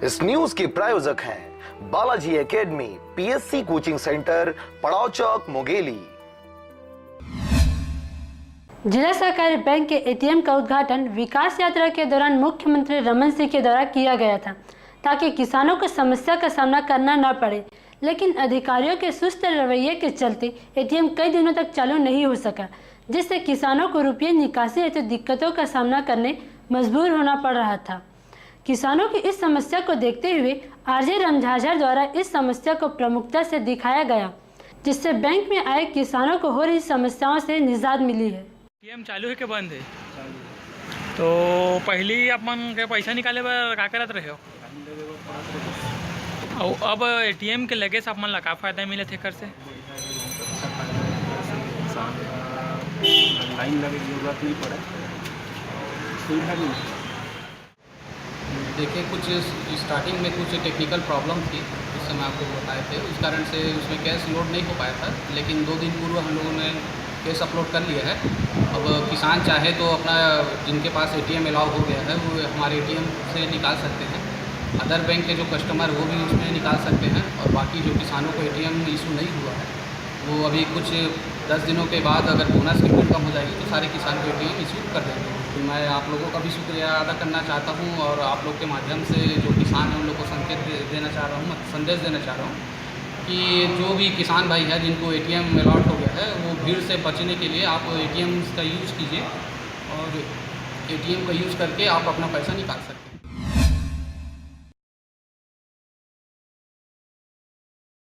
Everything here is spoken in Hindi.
इस न्यूज के प्रायोजक हैं Balaji academy, PSC coaching centre, पड़ाव चौक, मुंगेली। जिला सहकारी बैंक के एटीएम का उद्घाटन विकास यात्रा के दौरान मुख्यमंत्री रमन सिंह के द्वारा किया गया था ताकि किसानों को समस्या का सामना करना न पड़े, लेकिन अधिकारियों के सुस्त रवैये के चलते एटीएम कई दिनों तक चालू नहीं हो सका, जिससे किसानों को रुपये निकासी हेतु दिक्कतों का सामना करने मजबूर होना पड़ रहा था। किसानों की इस समस्या को देखते हुए आरजे रमझाझर द्वारा इस समस्या को प्रमुखता से दिखाया गया, जिससे बैंक में आए किसानों को हो रही समस्याओं से निजात मिली है। एटीएम चालू है कि बंद है? तो पहले अपन के पैसा निकाले बर का करत रहे हो? और अब एटीएम के लगे से अपन ला का फायदा मिले थे कर से? लाइन लगे की जरूरत नहीं पड़े, सुविधा भी। देखिए, कुछ स्टार्टिंग में कुछ टेक्निकल प्रॉब्लम थी, उस समय आपको बताए थे, उस कारण से उसमें कैश लोड नहीं हो पाया था। लेकिन 2 दिन पूर्व हम लोगों ने कैश अपलोड कर लिया है। अब किसान चाहे तो अपना जिनके पास एटीएम अलाउ हो गया है वो हमारे एटीएम से निकाल सकते हैं। अदर बैंक के जो कस्टमर वो भी उसमें निकाल सकते हैं। और बाकी जो किसानों को एटीएम इशू नहीं हुआ है वो अभी कुछ 10 दिनों के बाद अगर बोनस की इनकम हो जाएगी तो सारे किसान को एटीएम इशू कर देंगे। तो मैं आप लोगों का भी शुक्रिया अदा करना चाहता हूँ और आप लोग के माध्यम से जो किसान हैं उन लोग को संदेश देना चाह रहा हूँ कि जो भी किसान भाई है जिनको एटीएम अलॉट हो गया है वो भीड़ से बचने के लिए आप एटीएम का यूज़ कीजिए और एटीएम का यूज़ करके आप अपना पैसा निकाल सकते हैं।